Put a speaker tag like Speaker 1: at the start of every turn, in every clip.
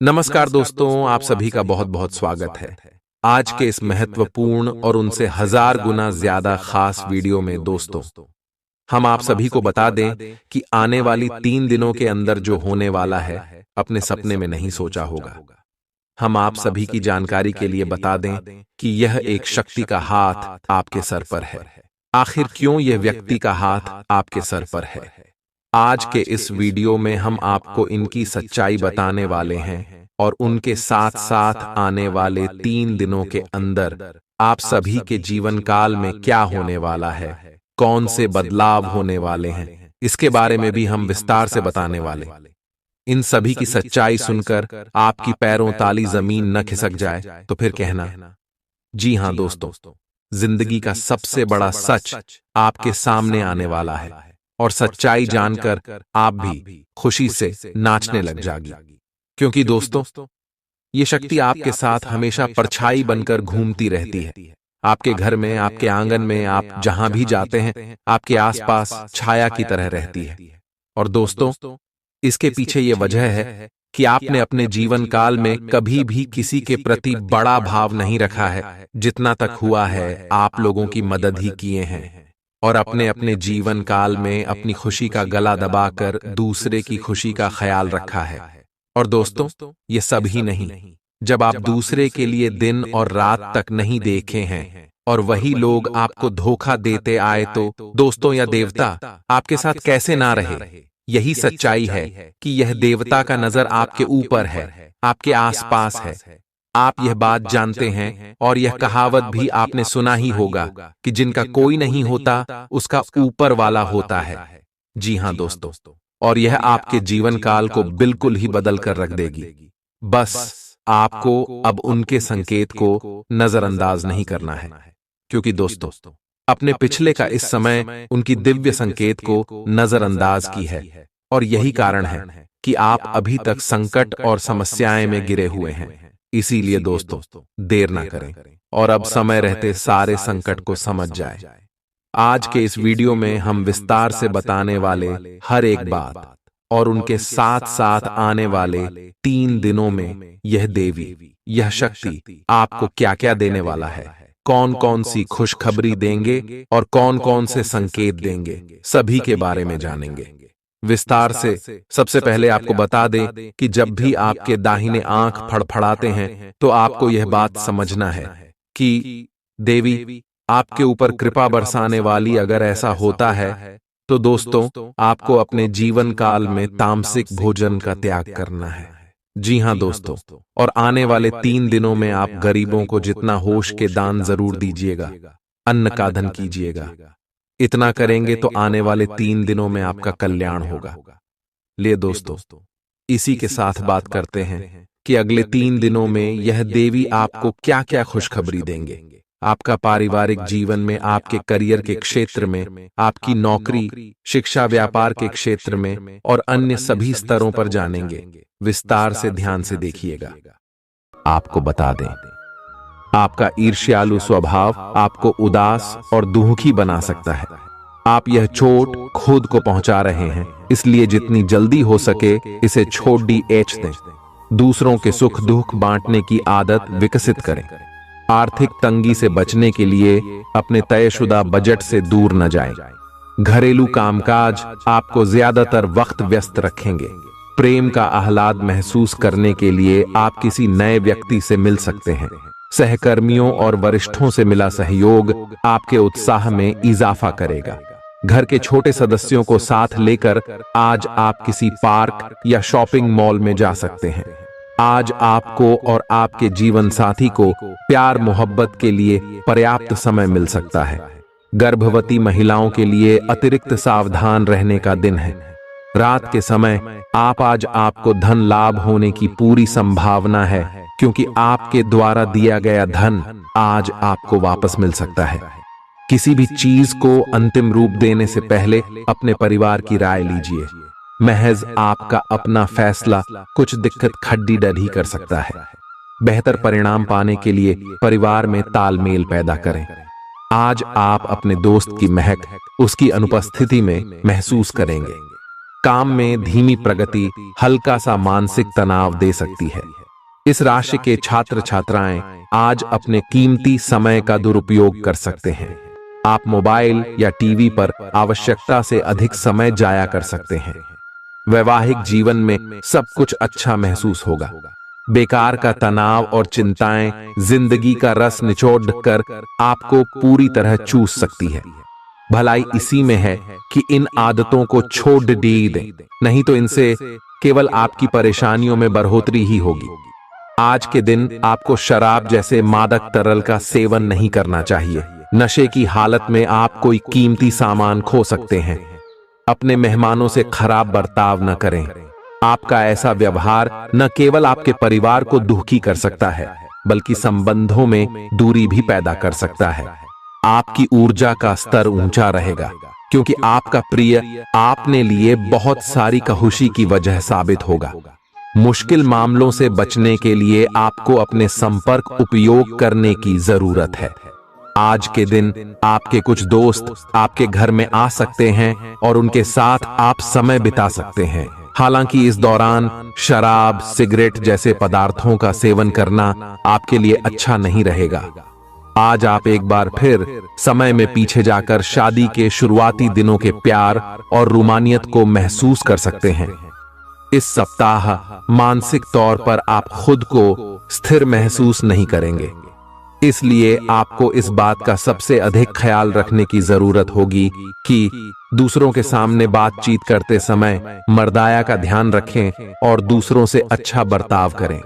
Speaker 1: नमस्कार दोस्तों, आप सभी का बहुत बहुत स्वागत है। आज के इस महत्वपूर्ण और उनसे हजार गुना ज्यादा खास वीडियो में दोस्तों, हम आप सभी को बता दें कि आने वाली 3 दिनों के अंदर जो होने वाला है, अपने सपने में नहीं सोचा होगा। हम आप सभी की जानकारी के लिए बता दें कि यह एक शक्ति का हाथ आपके सर पर है। आखिर क्यों यह व्यक्ति का हाथ आपके सर पर है? आज के इस वीडियो में हम आपको इनकी सच्चाई बताने वाले हैं और उनके साथ साथ आने वाले 3 दिनों के अंदर आप सभी के जीवन काल में क्या होने वाला है, कौन से बदलाव होने वाले हैं, इसके बारे में भी हम विस्तार से बताने वाले। इन सभी की सच्चाई सुनकर आपकी पैरों ताली जमीन न खिसक जाए तो फिर कहना। जी हां दोस्तों, जिंदगी का सबसे बड़ा सच आपके सामने आने वाला है और सच्चाई जानकर आप भी खुशी से नाचने लग जाएगी। क्योंकि दोस्तों, ये शक्ति आपके साथ हमेशा परछाई बनकर घूमती रहती है। आपके घर में, आपके आंगन में, आप जहां भी जाते हैं, आपके आसपास छाया की तरह रहती है। और दोस्तों, इसके पीछे ये वजह है कि आपने अपने जीवन काल में कभी भी किसी के प्रति बड़ा भाव नहीं रखा है। जितना तक हुआ है, आप लोगों की मदद ही किए हैं और अपने अपने जीवन काल में अपनी खुशी का गला दबाकर दूसरे की खुशी का ख्याल रखा है। और दोस्तों, ये सब ही नहीं, जब आप दूसरे के लिए दिन और रात तक नहीं देखे हैं और वही लोग आपको धोखा देते आए, तो दोस्तों या देवता आपके साथ कैसे ना रहे। यही सच्चाई है कि यह देवता का नजर आपके ऊपर है, आपके आसपास है। आप यह बात जानते हैं और यह कहावत भी आपने सुना ही होगा कि जिनका कोई नहीं होता उसका ऊपर वाला होता है। जी हां दोस्तों, और यह आपके जीवन काल को बिल्कुल ही बदल कर रख देगी। बस आपको अब उनके संकेत को नजरअंदाज नहीं करना है, क्योंकि दोस्तों, अपने पिछले का इस समय उनकी दिव्य संकेत को नजरअंदाज की है और यही कारण है कि आप अभी तक संकट और समस्याएं में गिरे हुए हैं। इसीलिए दोस्तों, देर ना करें और अब समय रहते सारे संकट को समझ जाए। आज के इस वीडियो में हम विस्तार से बताने वाले हर एक बात और उनके साथ साथ आने वाले 3 दिनों में यह देवी, यह शक्ति आपको क्या क्या देने वाला है, कौन कौन सी खुशखबरी देंगे और कौन कौन से संकेत देंगे, सभी के बारे में जानेंगे विस्तार से। सबसे पहले आपको बता दें कि जब भी आपके दाहिने आंख फड़फड़ाते हैं तो आपको यह बात समझना है कि देवी आपके ऊपर कृपा बरसाने वाली। अगर ऐसा होता है तो दोस्तों, आपको अपने जीवन काल में तामसिक भोजन का त्याग करना है। जी हां दोस्तों, और आने वाले 3 दिनों में आप गरीबों को जितना होश के दान जरूर दीजिएगा, अन्न का धन कीजिएगा। इतना करेंगे तो आने वाले 3 दिनों में आपका कल्याण होगा। ले दोस्तों, इसी के साथ बात करते हैं कि अगले 3 दिनों में यह देवी आपको क्या क्या खुशखबरी देंगे। आपका पारिवारिक जीवन में, आपके करियर के क्षेत्र में, आपकी नौकरी, शिक्षा, व्यापार के क्षेत्र में और अन्य सभी स्तरों पर जानेंगे। विस्तार से ध्यान से देखिएगा। आपको बता दें, आपका ईर्ष्यालु स्वभाव आपको उदास और दुखी बना सकता है। आप यह चोट खुद को पहुंचा रहे हैं, इसलिए जितनी जल्दी हो सके इसे छोड़ दें। दूसरों के सुख दुख बांटने की आदत विकसित करें। आर्थिक तंगी से बचने के लिए अपने तयशुदा बजट से दूर न जाएं। घरेलू कामकाज आपको ज्यादातर वक्त व्यस्त रखेंगे। प्रेम का आह्लाद महसूस करने के लिए आप किसी नए व्यक्ति से मिल सकते हैं। सहकर्मियों और वरिष्ठों से मिला सहयोग आपके उत्साह में इजाफा करेगा। घर के छोटे सदस्यों को साथ लेकर आज आप किसी पार्क या शॉपिंग मॉल में जा सकते हैं। आज आपको और आपके जीवन साथी को प्यार मोहब्बत के लिए पर्याप्त समय मिल सकता है। गर्भवती महिलाओं के लिए अतिरिक्त सावधान रहने का दिन है। रात के समय आज आपको धन लाभ होने की पूरी संभावना है, क्योंकि आपके द्वारा दिया गया धन आज आपको वापस मिल सकता है। किसी भी चीज को अंतिम रूप देने से पहले अपने परिवार की राय लीजिए। महज आपका अपना फैसला कुछ दिक्कत खड्डी डढ़ी कर सकता है। बेहतर परिणाम पाने के लिए परिवार में तालमेल पैदा करें। आज आप अपने दोस्त की महक उसकी अनुपस्थिति में महसूस करेंगे। काम में धीमी प्रगति हल्का सा मानसिक तनाव दे सकती है। इस राशि के छात्र छात्राएं आज अपने कीमती समय का दुरुपयोग कर सकते हैं। आप मोबाइल या टीवी पर आवश्यकता से अधिक समय जाया कर सकते हैं। वैवाहिक जीवन में सब कुछ अच्छा महसूस होगा। बेकार का तनाव और चिंताएं जिंदगी का रस निचोड़ कर आपको पूरी तरह चूस सकती है। भलाई इसी में है कि इन आदतों को छोड़ दें, नहीं तो इनसे केवल आपकी परेशानियों में बढ़ोतरी ही होगी। आज के दिन आपको शराब जैसे मादक तरल का सेवन नहीं करना चाहिए। नशे की हालत में आप कोई कीमती सामान खो सकते हैं। अपने मेहमानों से खराब बर्ताव न करें। आपका ऐसा व्यवहार न केवल आपके परिवार को दुखी कर सकता है, बल्कि संबंधों में दूरी भी पैदा कर सकता है। आपकी ऊर्जा का स्तर ऊंचा रहेगा, क्योंकि आपका प्रिय आपने लिए बहुत सारी खुशी की वजह साबित होगा। मुश्किल मामलों से बचने के लिए आपको अपने संपर्क उपयोग करने की जरूरत है। आज के दिन आपके कुछ दोस्त आपके घर में आ सकते हैं और उनके साथ आप समय बिता सकते हैं। हालांकि इस दौरान शराब, सिगरेट जैसे पदार्थों का सेवन करना आपके लिए अच्छा नहीं रहेगा। आज आप एक बार फिर समय में पीछे जाकर शादी के शुरुआती दिनों के प्यार और रोमानियत को महसूस कर सकते हैं। इस सप्ताह मानसिक तौर पर आप खुद को स्थिर महसूस नहीं करेंगे, इसलिए आपको इस बात का सबसे अधिक ख्याल रखने की जरूरत होगी कि दूसरों के सामने बातचीत करते समय मर्दाया का ध्यान रखें और दूसरों से अच्छा बर्ताव करें।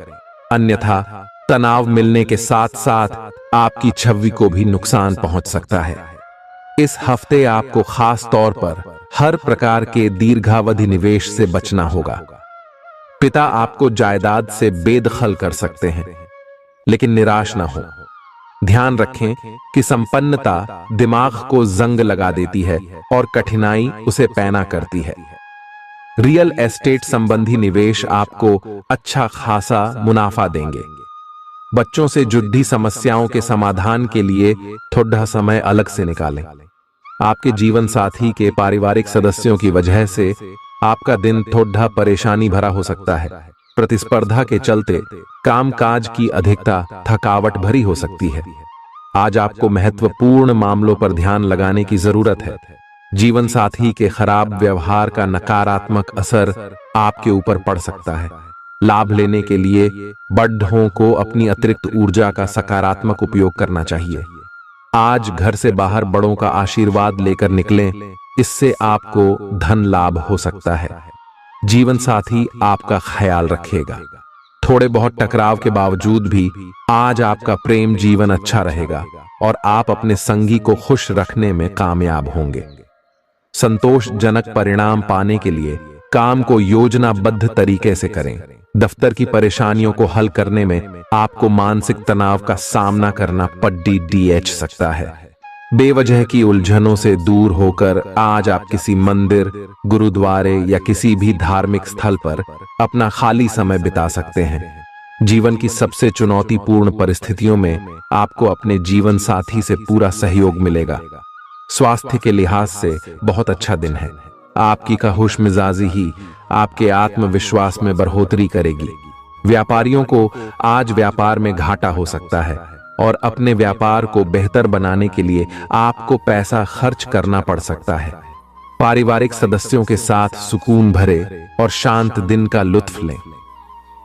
Speaker 1: अन्यथा तनाव मिलने के साथ साथ आपकी छवि को भी नुकसान पहुंच सकता है। इस हफ्ते आपको खास तौर पर हर प्रकार के दीर्घावधि निवेश से बचना होगा। पिता आपको जायदाद से बेदखल कर सकते हैं, लेकिन निराश न हो। ध्यान रखें कि संपन्नता दिमाग को जंग लगा देती है और कठिनाई उसे पैना करती है। रियल एस्टेट संबंधी निवेश आपको अच्छा खासा मुनाफा देंगे। बच्चों से जुड़ी समस्याओं के समाधान के लिए थोड़ा समय अलग से निकालें। आपके जीवन साथी के पारिवारिक सदस्यों की वजह से आपका दिन थोड़ा परेशानी भरा हो सकता है। प्रतिस्पर्धा के चलते कामकाज की अधिकता थकावट भरी हो सकती है। आज आपको महत्वपूर्ण मामलों पर ध्यान लगाने की जरूरत है। जीवन साथी के खराब व्यवहार का नकारात्मक असर आपके ऊपर पड़ सकता है। लाभ लेने के लिए बड़ों को अपनी अतिरिक्त ऊर्जा का सकारात्मक उपयोग करना चाहिए। आज घर से बाहर बड़ों का आशीर्वाद लेकर निकलें, इससे आपको धन लाभ हो सकता है। जीवन साथी आपका ख्याल रखेगा। थोड़े बहुत टकराव के बावजूद भी आज आपका प्रेम जीवन अच्छा रहेगा और आप अपने संगी को खुश रखने में कामयाब होंगे। संतोषजनक परिणाम पाने के लिए काम को योजनाबद्ध तरीके से करें। दफ्तर की परेशानियों को हल करने में आपको मानसिक तनाव का सामना करना पड़ सकता है। बेवजह की उलझनों से दूर होकर आज आप किसी मंदिर, गुरुद्वारे या किसी भी धार्मिक स्थल पर अपना खाली समय बिता सकते हैं। जीवन की सबसे चुनौतीपूर्ण परिस्थितियों में आपको अपने जीवन साथी से पूरा सहयोग मिलेगा। स्वास्थ्य के लिहाज से बहुत अच्छा दिन है। आपकी खुश मिजाजी ही आपके आत्मविश्वास में बढ़ोतरी करेगी। व्यापारियों को आज व्यापार में घाटा हो सकता है और अपने व्यापार को बेहतर बनाने के लिए आपको पैसा खर्च करना पड़ सकता है। पारिवारिक सदस्यों के साथ सुकून भरे और शांत दिन का लुत्फ लें।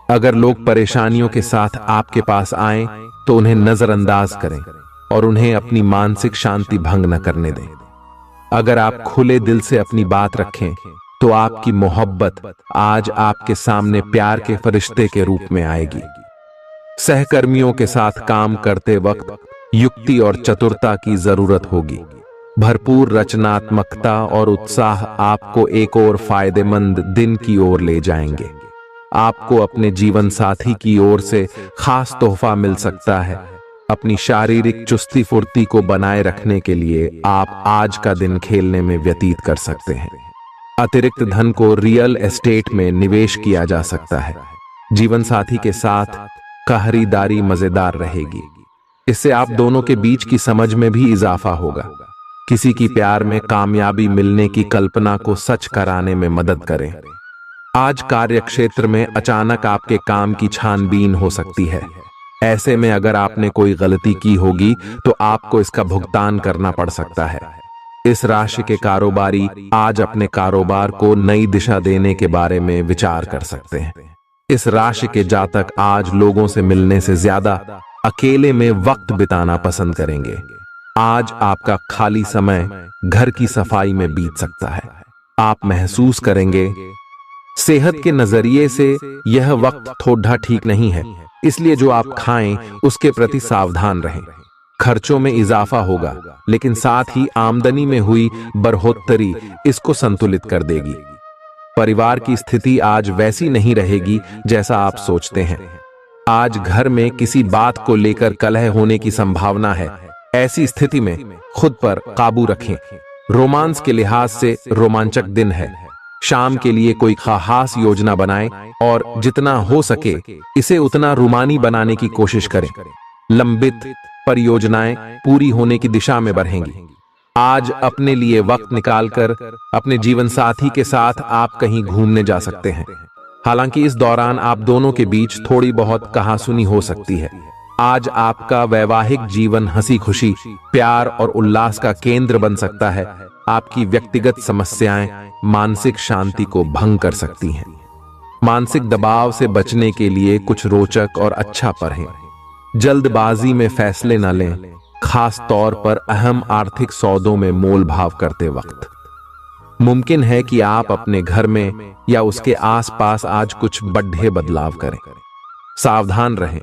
Speaker 1: अगर लोग परेशानियों के साथ आपके पास आएं, तो उन्हें नजरअंदाज करें और उन्हें अपनी मानसिक शांति भंग न करने दें। अगर आप खुले दिल से अपनी बात रखें, तो आपकी मोहब्बत आज आपके सामने प्यार के फरिश्ते के रूप में आएगी। सहकर्मियों के साथ काम करते वक्त युक्ति और चतुरता की जरूरत होगी। भरपूर रचनात्मकता और उत्साह आपको एक और फायदेमंद दिन की ओर ले जाएंगे। आपको अपने जीवन साथी की ओर से खास तोहफा मिल सकता है। अपनी शारीरिक चुस्ती फुर्ती को बनाए रखने के लिए आप आज का दिन खेलने में व्यतीत कर सकते हैं। अतिरिक्त धन को रियल एस्टेट में निवेश किया जा सकता है। जीवन साथी के साथ खरीदारी मजेदार रहेगी। इससे आप दोनों के बीच की समझ में भी इजाफा होगा। किसी की प्यार में कामयाबी मिलने की कल्पना को सच कराने में मदद करें। आज कार्य क्षेत्र में अचानक आपके काम की छानबीन हो सकती है। ऐसे में अगर आपने कोई गलती की होगी तो आपको इसका भुगतान करना पड़ सकता है। इस राशि के कारोबारी आज अपने कारोबार को नई दिशा देने के बारे में विचार कर सकते हैं। इस राशि के जातक आज लोगों से मिलने से ज्यादा अकेले में वक्त बिताना पसंद करेंगे। आज आपका खाली समय घर की सफाई में बीत सकता है। आप महसूस करेंगे सेहत के नजरिए से यह वक्त थोड़ा ठीक नहीं है, इसलिए जो आप खाएं उसके प्रति सावधान रहें। खर्चों में इजाफा होगा, लेकिन साथ ही आमदनी में हुई बढ़ोतरी इसको संतुलित कर देगी। परिवार की स्थिति आज वैसी नहीं रहेगी जैसा आप सोचते हैं। आज घर में किसी बात को लेकर कलह होने की संभावना है। ऐसी स्थिति में खुद पर काबू रखें। रोमांस के लिहाज से रोमांचक दिन है। शाम के लिए कोई खास योजना बनाएं और जितना हो सके इसे उतना रोमानी बनाने की कोशिश करें। लंबित परियोजनाएं पूरी होने की दिशा में बढ़ेंगी। आज अपने लिए वक्त निकालकर अपने जीवन साथी के साथ आप कहीं घूमने जा सकते हैं। हालांकि इस दौरान आप दोनों के बीच थोड़ी बहुत कहासुनी हो सकती है। आज आपका वैवाहिक जीवन हंसी खुशी, प्यार और उल्लास का केंद्र बन सकता है। आपकी व्यक्तिगत समस्याएं मानसिक शांति को भंग कर सकती हैं। मानसिक दबाव से बचने के लिए कुछ रोचक और अच्छा पढ़ें। जल्दबाजी में फैसले न लें, खास तौर पर अहम आर्थिक सौदों में मोल भाव करते वक्त। मुमकिन है कि आप अपने घर में या उसके आसपास आज कुछ बड़े बदलाव करें। सावधान रहें,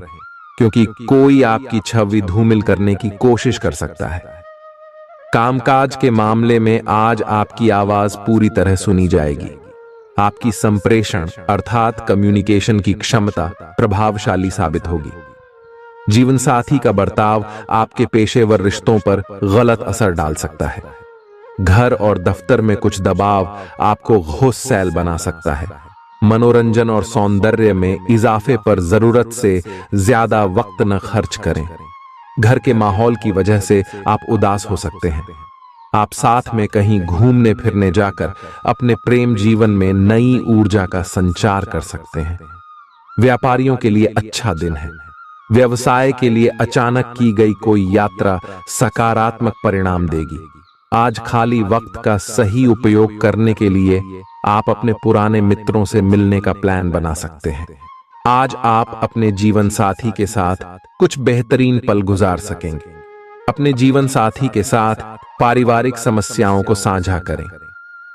Speaker 1: क्योंकि कोई आपकी छवि धूमिल करने की कोशिश कर सकता है। कामकाज के मामले में आज आपकी आवाज पूरी तरह सुनी जाएगी। आपकी संप्रेषण अर्थात कम्युनिकेशन की क्षमता प्रभावशाली साबित होगी। जीवन साथी का बर्ताव आपके पेशेवर रिश्तों पर गलत असर डाल सकता है। घर और दफ्तर में कुछ दबाव आपको गुस्सैल बना सकता है। मनोरंजन और सौंदर्य में इजाफे पर जरूरत से ज्यादा वक्त न खर्च करें। घर के माहौल की वजह से आप उदास हो सकते हैं। आप साथ में कहीं घूमने फिरने जाकर अपने प्रेम जीवन में नई ऊर्जा का संचार कर सकते हैं। व्यापारियों के लिए अच्छा दिन है। व्यवसाय के लिए अचानक की गई कोई यात्रा सकारात्मक परिणाम देगी। आज खाली वक्त का सही उपयोग करने के लिए आप अपने पुराने मित्रों से मिलने का प्लान बना सकते हैं। आज आप अपने जीवन साथी के साथ कुछ बेहतरीन पल गुजार सकेंगे। अपने जीवन साथी के साथ पारिवारिक समस्याओं को साझा करें।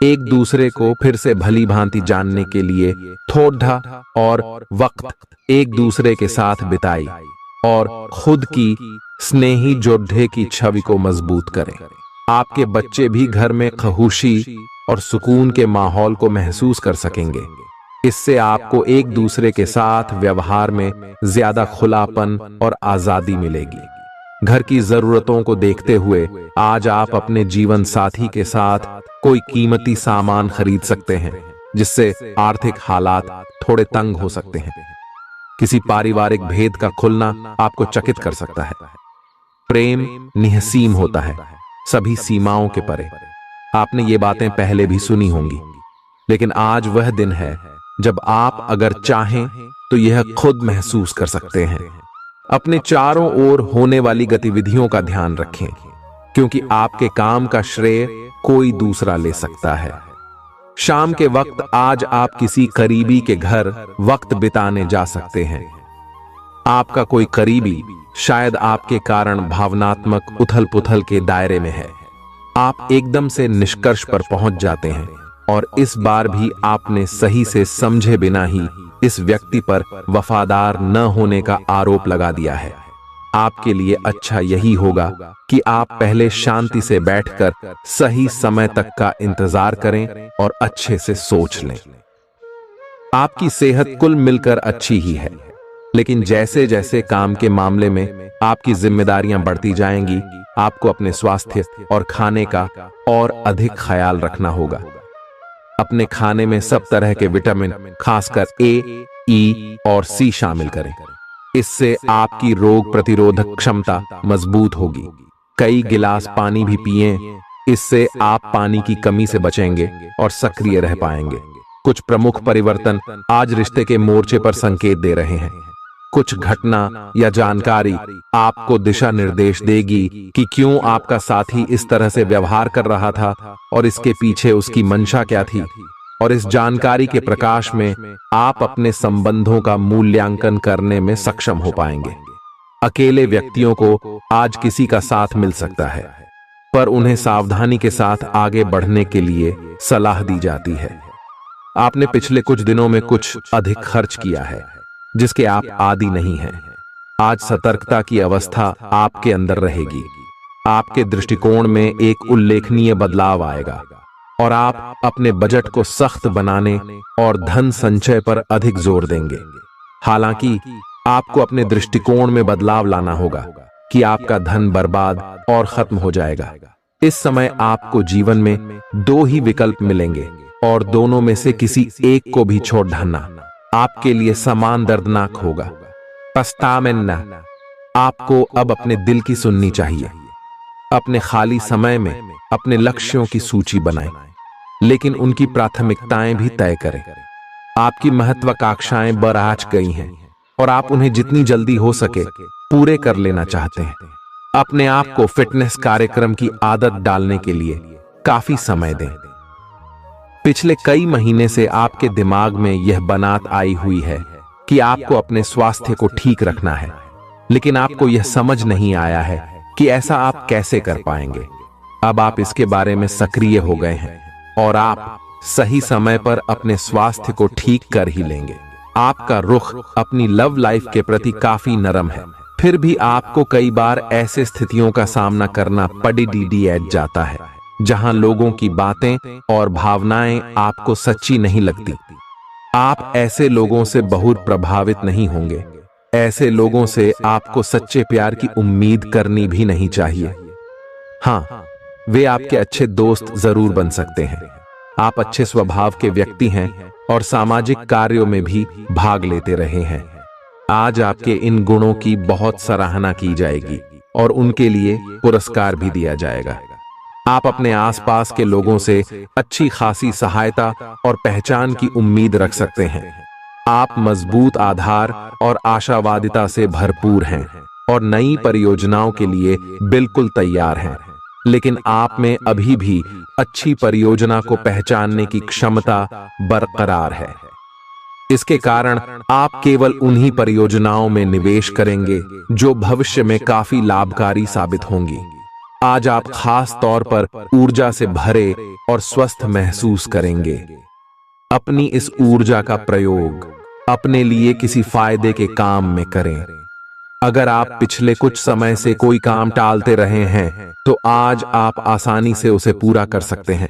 Speaker 1: एक दूसरे को फिर से भली भांति जानने के लिए थोड़ा और वक्त एक दूसरे के साथ बिताई और खुद की स्नेही जोड़े की छवि को मजबूत करें। आपके बच्चे भी घर में खुशी और सुकून के माहौल को महसूस कर सकेंगे। इससे आपको एक दूसरे के साथ व्यवहार में ज्यादा खुलापन और आजादी मिलेगी। घर की जरूरतों को देखते हुए आज आप अपने जीवन साथी के साथ कोई कीमती सामान खरीद सकते हैं, जिससे आर्थिक हालात थोड़े तंग हो सकते हैं। किसी पारिवारिक भेद का खुलना आपको चकित कर सकता है। प्रेम निहसीम होता है, सभी सीमाओं के परे। आपने ये बातें पहले भी सुनी होंगी, लेकिन आज वह दिन है जब आप अगर चाहें तो यह खुद महसूस कर सकते हैं। अपने चारों ओर होने वाली गतिविधियों का ध्यान रखें, क्योंकि आपके काम का श्रेय कोई दूसरा ले सकता है। शाम के वक्त आज आप किसी करीबी के घर वक्त बिताने जा सकते हैं। आपका कोई करीबी शायद आपके कारण भावनात्मक उथल-पुथल के दायरे में है। आप एकदम से निष्कर्ष पर पहुंच जाते हैं और इस बार भी आपने सही से समझे बिना ही इस व्यक्ति पर वफादार न होने का आरोप लगा दिया है। आपके लिए अच्छा यही होगा कि आप पहले शांति से बैठकर सही समय तक का इंतजार करें और अच्छे से सोच लें। आपकी सेहत कुल मिलकर अच्छी ही है, लेकिन जैसे जैसे काम के मामले में आपकी जिम्मेदारियां बढ़ती जाएंगी, आपको अपने स्वास्थ्य और खाने का और अधिक ख्याल रखना होगा। अपने खाने में सब तरह के विटामिन, खासकर ए, ई और सी शामिल करें। इससे आपकी रोग प्रतिरोधक क्षमता मजबूत होगी। कई गिलास पानी भी पिएं, इससे आप पानी की कमी से बचेंगे और सक्रिय रह पाएंगे। कुछ प्रमुख परिवर्तन आज रिश्ते के मोर्चे पर संकेत दे रहे हैं। कुछ घटना या जानकारी आपको दिशा निर्देश देगी कि क्यों आपका साथी इस तरह से व्यवहार कर रहा था और इसके पीछे उसकी मंशा क्या थी। और इस जानकारी के प्रकाश में आप अपने संबंधों का मूल्यांकन करने में सक्षम हो पाएंगे। अकेले व्यक्तियों को आज किसी का साथ मिल सकता है, पर उन्हें सावधानी के साथ आगे बढ़ने के लिए सलाह दी जाती है। आपने पिछले कुछ दिनों में कुछ अधिक खर्च किया है जिसके आप आदी नहीं हैं। आज सतर्कता की अवस्था आपके अंदर रहेगी। आपके दृष्टिकोण में एक उल्लेखनीय बदलाव आएगा और आप अपने बजट को सख्त बनाने और धन संचय पर अधिक जोर देंगे। हालांकि आपको अपने दृष्टिकोण में बदलाव लाना होगा कि आपका धन बर्बाद और खत्म हो जाएगा। इस समय आपको जीवन में दो ही विकल्प मिलेंगे और दोनों में से किसी एक को भी छोड़ डालना आपके लिए समान दर्दनाक होगा। पछतावें आपको अब अपने दिल की सुननी चाहिए। अपने खाली समय में अपने लक्ष्यों की सूची बनाएं, लेकिन उनकी प्राथमिकताएं भी तय करें। आपकी महत्वाकांक्षाएं बराज गई हैं और आप उन्हें जितनी जल्दी हो सके पूरे कर लेना चाहते हैं। अपने आप को फिटनेस कार्यक्रम की आदत डालने के लिए काफी समय दें। पिछले कई महीने से आपके दिमाग में यह बात आई हुई है कि आपको अपने स्वास्थ्य को ठीक रखना है, लेकिन आपको यह समझ नहीं आया है कि ऐसा आप कैसे कर पाएंगे। अब आप इसके बारे में सक्रिय हो गए हैं और आप सही समय पर अपने स्वास्थ्य को ठीक कर ही लेंगे। आपका रुख अपनी लव लाइफ के प्रति काफी नरम है, फिर भी आपको कई बार ऐसे स्थितियों का सामना करना पड़ जाता है जहां लोगों की बातें और भावनाएं आपको सच्ची नहीं लगती। आप ऐसे लोगों से बहुत प्रभावित नहीं होंगे। ऐसे लोगों से आपको सच्चे प्यार की उम्मीद करनी भी नहीं चाहिए। हाँ, वे आपके अच्छे दोस्त जरूर बन सकते हैं। आप अच्छे स्वभाव के व्यक्ति हैं और सामाजिक कार्यों में भी भाग लेते रहे हैं। आज आपके इन गुणों की बहुत सराहना की जाएगी और उनके लिए पुरस्कार भी दिया जाएगा। आप अपने आसपास के लोगों से अच्छी खासी सहायता और पहचान की उम्मीद रख सकते हैं। आप मजबूत आधार और आशावादिता से भरपूर हैं और नई परियोजनाओं के लिए बिल्कुल तैयार हैं, लेकिन आप में अभी भी अच्छी परियोजना को पहचानने की क्षमता बरकरार है। इसके कारण आप केवल उन्हीं परियोजनाओं में निवेश करेंगे जो भविष्य में काफी लाभकारी साबित होंगी। आज आप खास तौर पर ऊर्जा से भरे और स्वस्थ महसूस करेंगे। अपनी इस ऊर्जा का प्रयोग अपने लिए किसी फायदे के काम में करें। अगर आप पिछले कुछ समय से कोई काम टालते रहे हैं तो आज आप आसानी से उसे पूरा कर सकते हैं।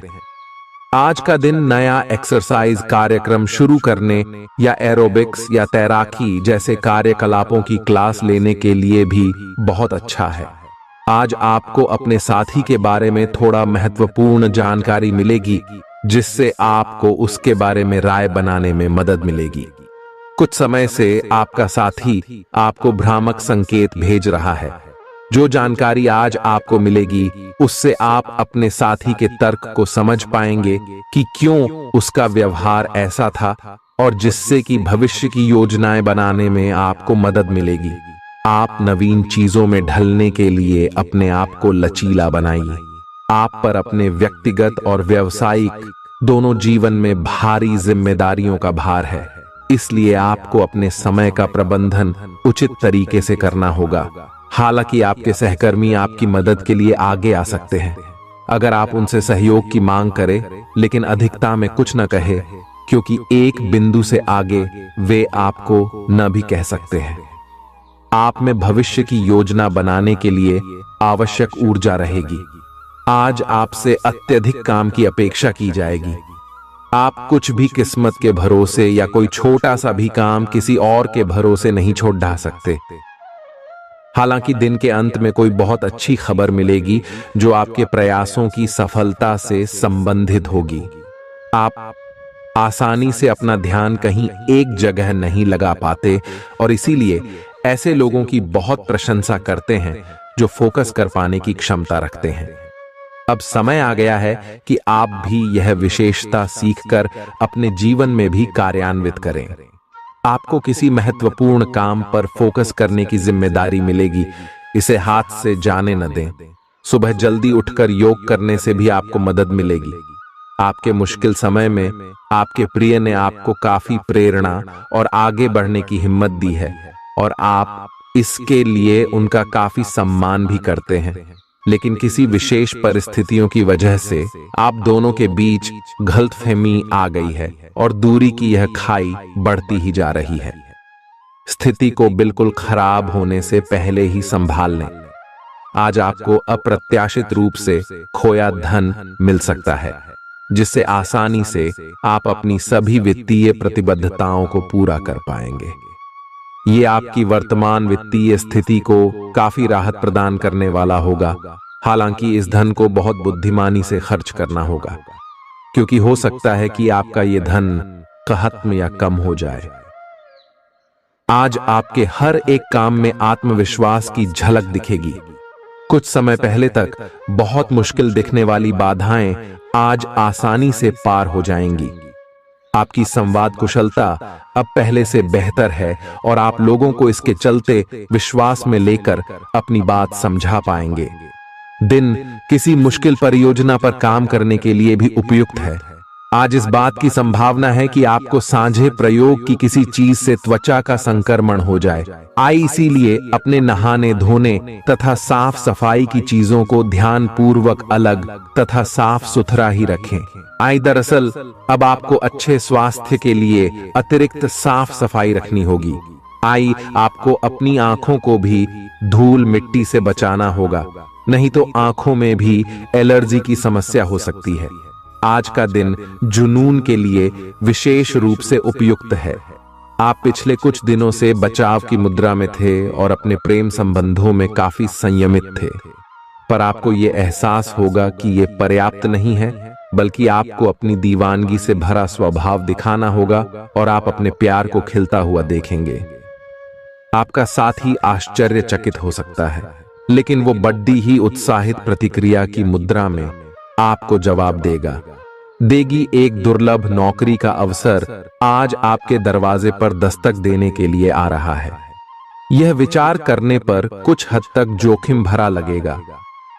Speaker 1: आज का दिन नया एक्सरसाइज कार्यक्रम शुरू करने या एरोबिक्स या तैराकी जैसे कार्यकलापों की क्लास लेने के लिए भी बहुत अच्छा है। आज आपको अपने साथी के बारे में थोड़ा महत्वपूर्ण जानकारी मिलेगी, जिससे आपको उसके बारे में राय बनाने में मदद मिलेगी। कुछ समय से आपका साथी आपको भ्रामक संकेत भेज रहा है। जो जानकारी आज आपको मिलेगी उससे आप अपने साथी के तर्क को समझ पाएंगे कि क्यों उसका व्यवहार ऐसा था और जिससे कि भविष्य की योजनाएं बनाने में आपको मदद मिलेगी। आप नवीन चीजों में ढलने के लिए अपने आप को लचीला बनाइए। आप पर अपने व्यक्तिगत और व्यावसायिक दोनों जीवन में भारी जिम्मेदारियों का भार है, इसलिए आपको अपने समय का प्रबंधन उचित तरीके से करना होगा। हालांकि आपके सहकर्मी आपकी मदद के लिए आगे आ सकते हैं अगर आप उनसे सहयोग की मांग करें, लेकिन अधिकता में कुछ न कहे, क्योंकि एक बिंदु से आगे वे आपको न भी कह सकते हैं। आप में भविष्य की योजना बनाने के लिए आवश्यक ऊर्जा रहेगी। आज आपसे अत्यधिक काम की अपेक्षा की जाएगी। आप कुछ भी किस्मत के भरोसे या कोई छोटा सा भी काम किसी और के भरोसे नहीं छोड़ ढा सकते। हालांकि दिन के अंत में कोई बहुत अच्छी खबर मिलेगी जो आपके प्रयासों की सफलता से संबंधित होगी। आप आसानी से अपना ध्यान कहीं एक जगह नहीं लगा पाते और इसीलिए ऐसे लोगों की बहुत प्रशंसा करते हैं जो फोकस कर पाने की क्षमता रखते हैं। अब समय आ गया है कि आप भी यह विशेषता सीखकर अपने जीवन में भी कार्यान्वित करें। आपको किसी महत्वपूर्ण काम पर फोकस करने की जिम्मेदारी मिलेगी, इसे हाथ से जाने न दें। सुबह जल्दी उठकर योग करने से भी आपको मदद मिलेगी। आपके मुश्किल समय में आपके प्रिय ने आपको काफी प्रेरणा और आगे बढ़ने की हिम्मत दी है और आप इसके लिए उनका काफी सम्मान भी करते हैं। लेकिन किसी विशेष परिस्थितियों की वजह से आप दोनों के बीच गलतफहमी आ गई है और दूरी की यह खाई बढ़ती ही जा रही है। स्थिति को बिल्कुल खराब होने से पहले ही संभाल लें। आज आपको अप्रत्याशित रूप से खोया धन मिल सकता है, जिससे आसानी से आप अपनी सभी वित्तीय प्रतिबद्धताओं को पूरा कर पाएंगे। ये आपकी वर्तमान वित्तीय स्थिति को काफी राहत प्रदान करने वाला होगा। हालांकि इस धन को बहुत बुद्धिमानी से खर्च करना होगा, क्योंकि हो सकता है कि आपका ये धन खत्म या कम हो जाए। आज आपके हर एक काम में आत्मविश्वास की झलक दिखेगी। कुछ समय पहले तक बहुत मुश्किल दिखने वाली बाधाएं आज आसानी से पार हो जाएंगी। आपकी संवाद कुशलता अब पहले से बेहतर है और आप लोगों को इसके चलते विश्वास में लेकर अपनी बात समझा पाएंगे। दिन किसी मुश्किल परियोजना पर काम करने के लिए भी उपयुक्त है। आज इस बात की संभावना है कि आपको साझे प्रयोग की किसी चीज से त्वचा का संक्रमण हो जाए। इसीलिए अपने नहाने धोने तथा साफ सफाई की चीजों को ध्यान पूर्वक अलग तथा साफ सुथरा ही रखें। दरअसल अब आपको अच्छे स्वास्थ्य के लिए अतिरिक्त साफ सफाई रखनी होगी। आपको अपनी आंखों को भी धूल मिट्टी से बचाना होगा, नहीं तो आंखों में भी एलर्जी की समस्या हो सकती है। आज का दिन जुनून के लिए विशेष रूप से उपयुक्त है। आप पिछले कुछ दिनों से बचाव की मुद्रा में थे और अपने प्रेम संबंधों में काफी संयमित थे, पर आपको ये एहसास होगा कि ये पर्याप्त नहीं है, बल्कि आपको अपनी दीवानगी से भरा स्वभाव दिखाना होगा और आप अपने प्यार को खिलता हुआ देखेंगे। आपका साथी आश्चर्यचकित हो सकता है, लेकिन वो बड़ी ही उत्साहित प्रतिक्रिया की मुद्रा में आपको जवाब देगी। एक दुर्लभ नौकरी का अवसर आज आपके दरवाजे पर दस्तक देने के लिए आ रहा है। यह विचार करने पर कुछ हद तक जोखिम भरा लगेगा,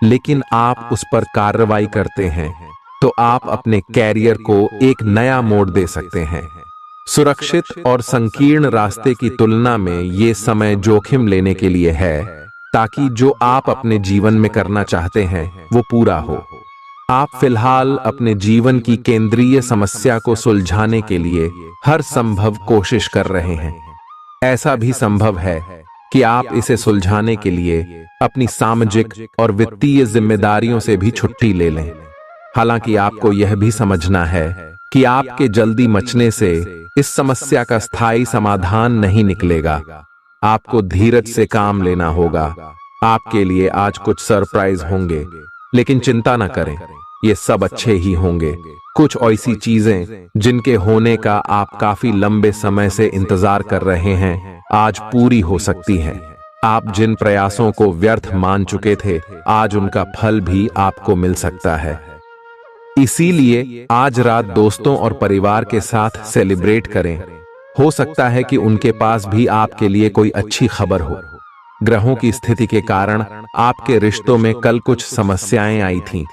Speaker 1: लेकिन आप उस पर कार्रवाई करते हैं तो आप अपने कैरियर को एक नया मोड़ दे सकते हैं। सुरक्षित और संकीर्ण रास्ते की तुलना में ये समय जोखिम लेने के लिए है, ताकि जो आप अपने जीवन में करना चाहते हैं वो पूरा हो। आप फिलहाल अपने जीवन की केंद्रीय समस्या को सुलझाने के लिए हर संभव कोशिश कर रहे हैं। ऐसा भी संभव है कि आप इसे सुलझाने के लिए अपनी सामाजिक और वित्तीय जिम्मेदारियों से भी छुट्टी ले लें। हालांकि आपको यह भी समझना है कि आपके जल्दी मचने से इस समस्या का स्थायी समाधान नहीं निकलेगा। आपको धीरज से काम लेना होगा। आपके लिए आज कुछ सरप्राइज होंगे, लेकिन चिंता न करें, ये सब अच्छे ही होंगे। कुछ ऐसी चीजें जिनके होने का आप काफी लंबे समय से इंतजार कर रहे हैं, आज पूरी हो सकती हैं। आप जिन प्रयासों को व्यर्थ मान चुके थे, आज उनका फल भी आपको मिल सकता है। इसीलिए आज रात दोस्तों और परिवार के साथ सेलिब्रेट करें। हो सकता है कि उनके पास भी आपके लिए कोई अच्छी खबर हो। ग्रहों की स्थिति के कारण आपके रिश्तों में कल कुछ समस्याएं आई थीं,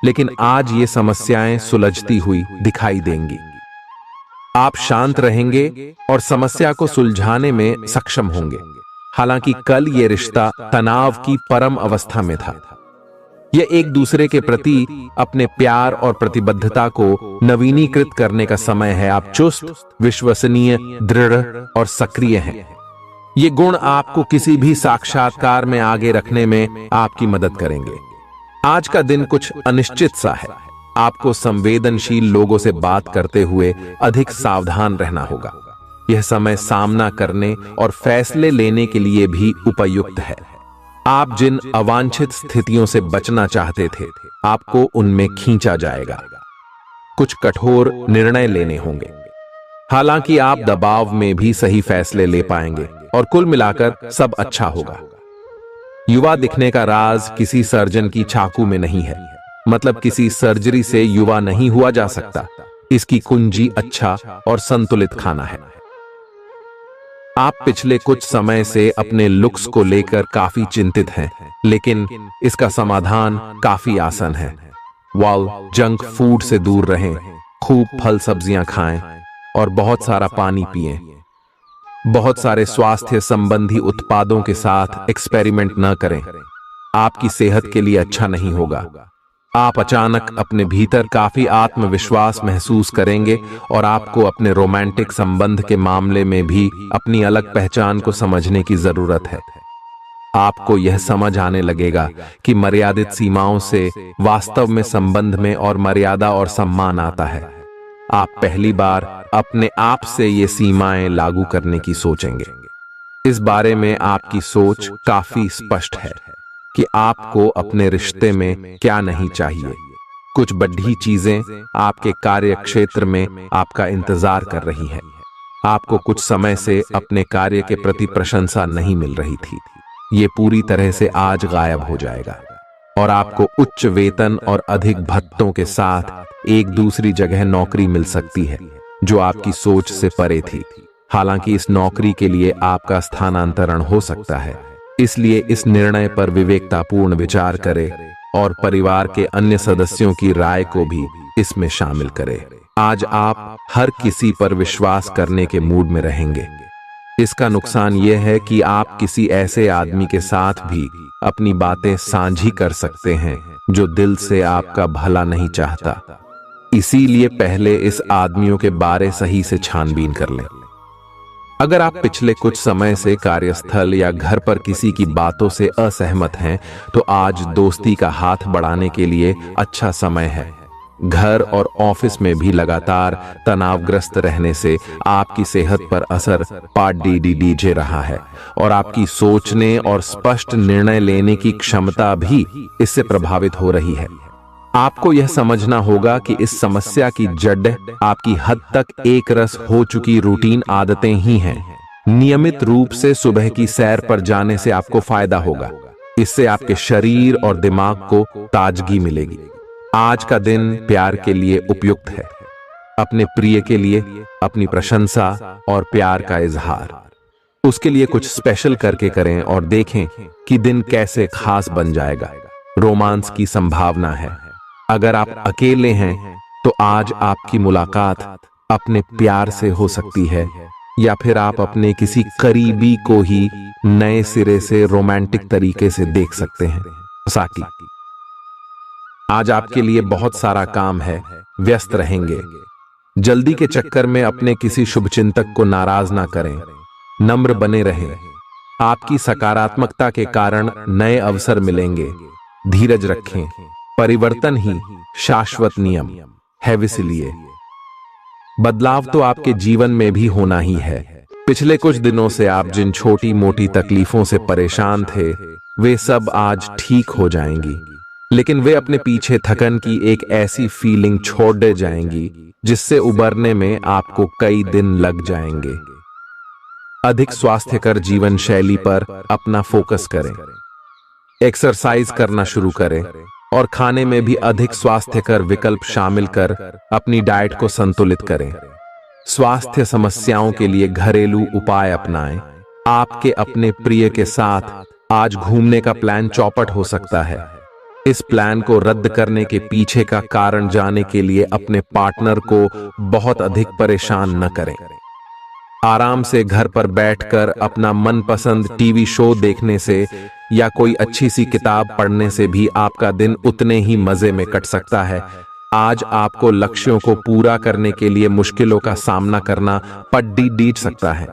Speaker 1: लेकिन आज ये समस्याएं सुलझती हुई दिखाई देंगी। आप शांत रहेंगे और समस्या को सुलझाने में सक्षम होंगे। हालांकि कल ये रिश्ता तनाव की परम अवस्था में था। यह एक दूसरे के प्रति अपने प्यार और प्रतिबद्धता को नवीनीकृत करने का समय है। आप चुस्त, विश्वसनीय, दृढ़ और सक्रिय हैं। ये गुण आपको किसी भी साक्षात्कार में आगे रखने में आपकी मदद करेंगे। आज का दिन कुछ अनिश्चित सा है। आपको संवेदनशील लोगों से बात करते हुए अधिक सावधान रहना होगा। यह समय सामना करने और फैसले लेने के लिए भी उपयुक्त है। आप जिन अवांछित स्थितियों से बचना चाहते थे, आपको उनमें खींचा जाएगा। कुछ कठोर निर्णय लेने होंगे। हालांकि आप दबाव में भी सही फैसले ले पाएंगे और कुल मिलाकर सब अच्छा होगा। युवा दिखने का राज किसी सर्जन की चाकू में नहीं है। मतलब किसी सर्जरी से युवा नहीं हुआ जा सकता। इसकी कुंजी अच्छा और संतुलित खाना है। आप पिछले कुछ समय से अपने लुक्स को लेकर काफी चिंतित हैं, लेकिन इसका समाधान काफी आसान है। जंक फूड से दूर रहें, खूब फल सब्जियां खाएं और बहुत सारा पानी पिएं। बहुत सारे स्वास्थ्य संबंधी उत्पादों के साथ एक्सपेरिमेंट न करें, आपकी सेहत के लिए अच्छा नहीं होगा। आप अचानक अपने भीतर काफी आत्मविश्वास महसूस करेंगे और आपको अपने रोमांटिक संबंध के मामले में भी अपनी अलग पहचान को समझने की जरूरत है। आपको यह समझ आने लगेगा कि मर्यादित सीमाओं से वास्तव में संबंध में और मर्यादा और सम्मान आता है। आप पहली बार अपने आप से ये सीमाएं लागू करने की सोचेंगे। इस बारे में आपकी सोच काफी स्पष्ट है कि आपको अपने रिश्ते में क्या नहीं चाहिए। कुछ बड़ी चीजें आपके कार्य क्षेत्र में आपका इंतजार कर रही हैं। आपको कुछ समय से अपने कार्य के प्रति प्रशंसा नहीं मिल रही थी। ये पूरी तरह से आज गायब हो जाएगा और आपको उच्च वेतन और अधिक भत्तों के साथ एक दूसरी जगह नौकरी मिल सकती है जो आपकी सोच से परे थी। हालांकि इस नौकरी के लिए आपका स्थानांतरण हो सकता है, इसलिए इस निर्णय पर विवेकतापूर्ण विचार करें और परिवार के अन्य सदस्यों की राय को भी इसमें शामिल करें। आज आप हर किसी पर विश्वास करने के मूड में रहेंगे। इसका नुकसान यह है कि आप किसी ऐसे आदमी के साथ भी अपनी बातें साझी कर सकते हैं जो दिल से आपका भला नहीं चाहता। इसीलिए पहले इस आदमियों के बारे सही से छानबीन कर लें। अगर आप पिछले कुछ समय से कार्यस्थल या घर पर किसी की बातों से असहमत हैं, तो आज दोस्ती का हाथ बढ़ाने के लिए अच्छा समय है। घर और ऑफिस में भी लगातार तनावग्रस्त रहने से आपकी सेहत पर असर पड़ रहा है और आपकी सोचने और स्पष्ट निर्णय लेने की क्षमता भी इससे प्रभावित हो रही है। आपको यह समझना होगा कि इस समस्या की जड़ आपकी हद तक एक रस हो चुकी रूटीन आदतें ही हैं। नियमित रूप से सुबह की सैर पर जाने से आपको फायदा होगा। इससे आपके शरीर और दिमाग को ताजगी मिलेगी। आज का दिन प्यार के लिए उपयुक्त है। अपने प्रिय के लिए अपनी प्रशंसा और प्यार का इजहार उसके लिए कुछ स्पेशल करके करें और देखें कि दिन कैसे खास बन जाएगा। रोमांस की संभावना है। अगर आप अकेले हैं तो आज आपकी मुलाकात अपने प्यार से हो सकती है, या फिर आप अपने किसी करीबी को ही नए सिरे से रोमांटिक तरीके से देख सकते हैं। साकी, आज आपके लिए बहुत सारा काम है, व्यस्त रहेंगे। जल्दी के चक्कर में अपने किसी शुभचिंतक को नाराज ना करें, नम्र बने रहें। आपकी सकारात्मकता के कारण नए अवसर मिलेंगे। धीरज रखें, परिवर्तन ही शाश्वत नियम है, इसलिए बदलाव तो आपके जीवन में भी होना ही है। पिछले कुछ दिनों से आप जिन छोटी मोटी तकलीफों से परेशान थे, वे सब आज ठीक हो जाएंगी, लेकिन वे अपने पीछे थकन की एक ऐसी फीलिंग छोड़ दे जाएंगी जिससे उबरने में आपको कई दिन लग जाएंगे। अधिक स्वास्थ्यकर जीवन शैली पर अपना फोकस करें, एक्सरसाइज करना शुरू करें और खाने में भी अधिक स्वास्थ्यकर विकल्प शामिल कर अपनी डाइट को संतुलित करें। स्वास्थ्य समस्याओं के लिए घरेलू उपाय अपनाएं। आपके अपने प्रिय के साथ आज घूमने का प्लान चौपट हो सकता है। इस प्लान को रद्द करने के पीछे का कारण जानने के लिए अपने पार्टनर को बहुत अधिक परेशान न करें। आराम से घर पर बैठकर अपना मनपसंद टीवी शो देखने से या कोई अच्छी सी किताब पढ़ने से भी आपका दिन उतने ही मजे में कट सकता है। आज आपको लक्ष्यों को पूरा करने के लिए मुश्किलों का सामना करना पड़ सकता है।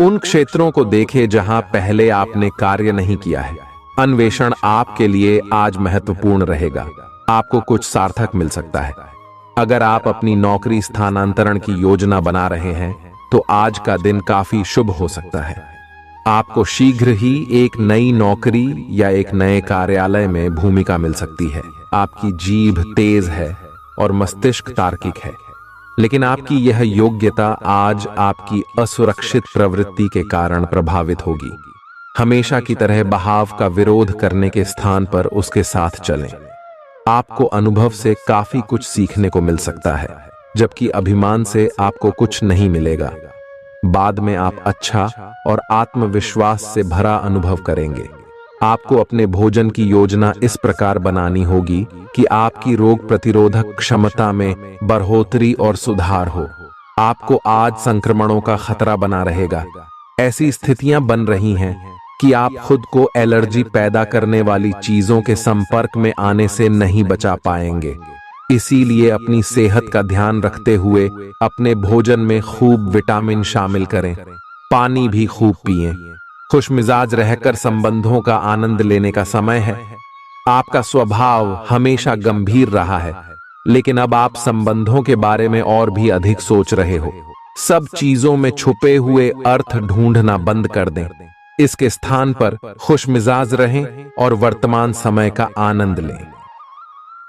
Speaker 1: उन क्षेत्रों को देखें जहां पहले आपने कार्य नहीं किया है। अन्वेषण आपके लिए आज महत्वपूर्ण रहेगा। आपको कुछ सार्थक मिल सकता है। अगर आप अपनी नौकरी स्थानांतरण की योजना बना रहे हैं तो आज का दिन काफी शुभ हो सकता है। आपको शीघ्र ही एक नई नौकरी या एक नए कार्यालय में भूमिका मिल सकती है। आपकी जीभ तेज है और मस्तिष्क तार्किक है, लेकिन आपकी यह योग्यता आज आपकी असुरक्षित प्रवृत्ति के कारण प्रभावित होगी। हमेशा की तरह बहाव का विरोध करने के स्थान पर उसके साथ चलें। आपको अनुभव से काफी कुछ सीखने को मिल सकता है, जबकि अभिमान से आपको कुछ नहीं मिलेगा। बाद में आप अच्छा और आत्मविश्वास से भरा अनुभव करेंगे। आपको अपने भोजन की योजना इस प्रकार बनानी होगी कि आपकी रोग प्रतिरोधक क्षमता में बढ़ोतरी और सुधार हो। आपको आज संक्रमणों का खतरा बना रहेगा। ऐसी स्थितियां बन रही हैं कि आप खुद को एलर्जी पैदा करने वाली चीजों के संपर्क में आने से नहीं बचा पाएंगे। इसीलिए अपनी सेहत का ध्यान रखते हुए अपने भोजन में खूब विटामिन शामिल करें। पानी भी खूब पिएं। खुशमिजाज रहकर संबंधों का आनंद लेने का समय है। आपका स्वभाव हमेशा गंभीर रहा है, लेकिन अब आप संबंधों के बारे में और भी अधिक सोच रहे हो। सब चीजों में छुपे हुए अर्थ ढूंढना बंद कर दें। इसके स्थान पर खुशमिजाज रहें और वर्तमान समय का आनंद लें।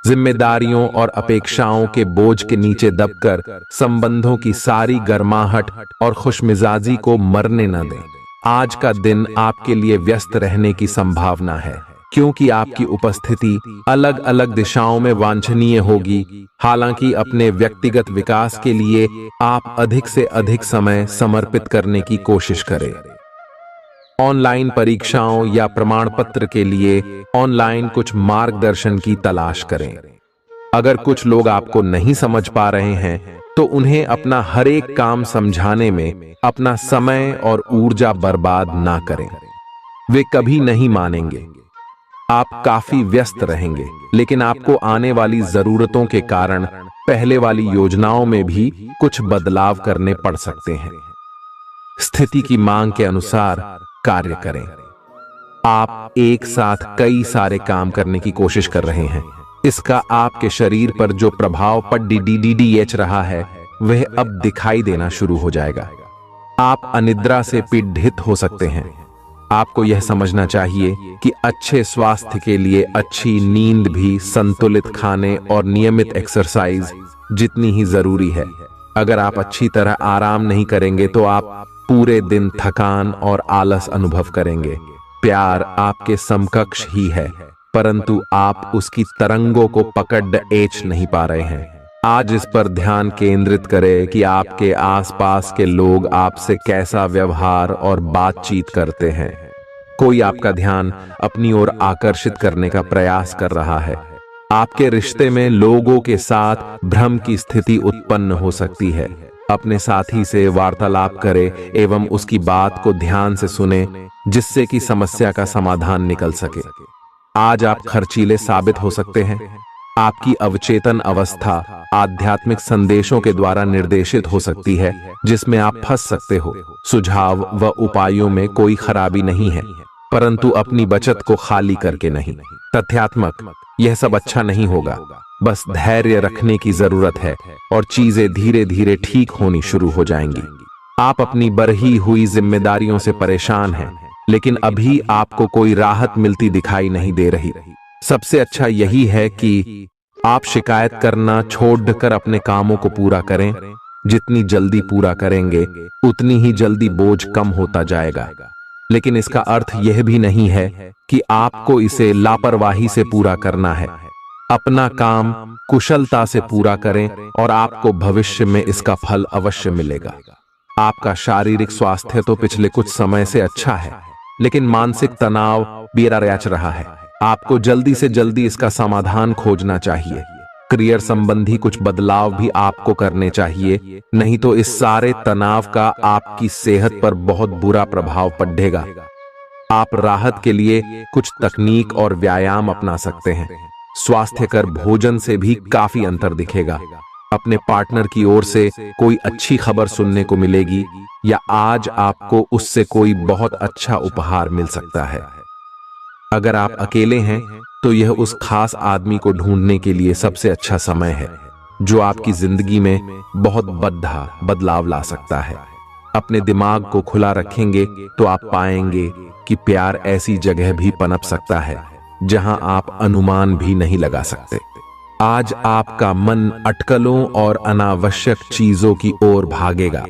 Speaker 1: जिम्मेदारियों और अपेक्षाओं के बोझ के नीचे दबकर संबंधों की सारी गर्माहट और खुशमिजाजी को मरने न दें। आज का दिन आपके लिए व्यस्त रहने की संभावना है, क्योंकि आपकी उपस्थिति अलग अलग दिशाओं में वांछनीय होगी। हालांकि अपने व्यक्तिगत विकास के लिए आप अधिक से अधिक समय समर्पित करने की कोशिश करें। ऑनलाइन परीक्षाओं या प्रमाण पत्र के लिए ऑनलाइन कुछ मार्गदर्शन की तलाश करें। अगर कुछ लोग आपको नहीं समझ पा रहे हैं, तो उन्हें अपना हर एक काम समझाने में अपना समय और ऊर्जा बर्बाद ना करें। वे कभी नहीं मानेंगे। आप काफी व्यस्त रहेंगे, लेकिन आपको आने वाली जरूरतों के कारण पहले वाली योजनाओं में भी कुछ बदलाव करने पड़ सकते हैं। स्थिति की मांग के अनुसार कार्य करें। आप एक साथ कई सारे काम करने की कोशिश कर रहे हैं। इसका आपके शरीर पर जो प्रभाव पड़ रहा है, वह अब दिखाई देना शुरू हो जाएगा। आप अनिद्रा से पीड़ित हो सकते हैं। आपको यह समझना चाहिए कि अच्छे स्वास्थ्य के लिए अच्छी नींद भी संतुलित खाने और नियमित एक्सरसाइज जितनी ही जरूरी है। अगर आप अच्छी तरह आराम नहीं करेंगे तो आप पूरे दिन थकान और आलस अनुभव करेंगे। प्यार आपके समकक्ष ही है, परंतु आप उसकी तरंगों को पकड़ नहीं पा रहे हैं। आज इस पर ध्यान केंद्रित करें कि आपके आसपास के लोग आपसे कैसा व्यवहार और बातचीत करते हैं। कोई आपका ध्यान अपनी ओर आकर्षित करने का प्रयास कर रहा है। आपके रिश्ते में लोगों के साथ भ्रम की स्थिति उत्पन्न हो सकती है। अपने साथी से वार्तालाप करें एवं उसकी बात को ध्यान से सुने, जिससे कि समस्या का समाधान निकल सके। आज आप खर्चीले साबित हो सकते हैं। आपकी अवचेतन अवस्था आध्यात्मिक संदेशों के द्वारा निर्देशित हो सकती है, जिसमें आप फंस सकते हो। सुझाव व उपायों में कोई खराबी नहीं है, परंतु अपनी बचत को खाली करके नहीं। तथ्यात्मक यह सब अच्छा नहीं होगा। बस धैर्य रखने की जरूरत है और चीजें धीरे धीरे ठीक होनी शुरू हो जाएंगी। आप अपनी बढ़ी हुई जिम्मेदारियों से परेशान हैं, लेकिन अभी आपको कोई राहत मिलती दिखाई नहीं दे रही। सबसे अच्छा यही है कि आप शिकायत करना छोड़कर अपने कामों को पूरा करें। जितनी जल्दी पूरा करेंगे, उतनी ही जल्दी बोझ कम होता जाएगा। लेकिन इसका अर्थ यह भी नहीं है कि आपको इसे लापरवाही से पूरा करना है। अपना काम कुशलता से पूरा करें और आपको भविष्य में इसका फल अवश्य मिलेगा। आपका शारीरिक स्वास्थ्य तो पिछले कुछ समय से अच्छा है, लेकिन मानसिक तनाव बेरा रच रहा है। आपको जल्दी से जल्दी इसका समाधान खोजना चाहिए। करियर संबंधी कुछ बदलाव भी आपको करने चाहिए, नहीं तो इस सारे तनाव का आपकी सेहत पर बहुत बुरा प्रभाव पड़ेगा। आप राहत के लिए कुछ तकनीक और व्यायाम अपना सकते हैं। स्वास्थ्यकर भोजन से भी काफी अंतर दिखेगा। अपने पार्टनर की ओर से कोई अच्छी खबर सुनने को मिलेगी, या आज आपको उससे कोई बहुत अच्छा उपहार मिल सकता है। अगर आप अकेले हैं तो यह उस खास आदमी को ढूंढने के लिए सबसे अच्छा समय है, जो आपकी जिंदगी में बहुत बड़ा बदलाव ला सकता है। अपने दिमाग को खुला रखेंगे तो आप पाएंगे कि प्यार ऐसी जगह भी पनप सकता है जहां आप अनुमान भी नहीं लगा सकते। आज आपका मन अटकलों और अनावश्यक चीजों की ओर भागेगा,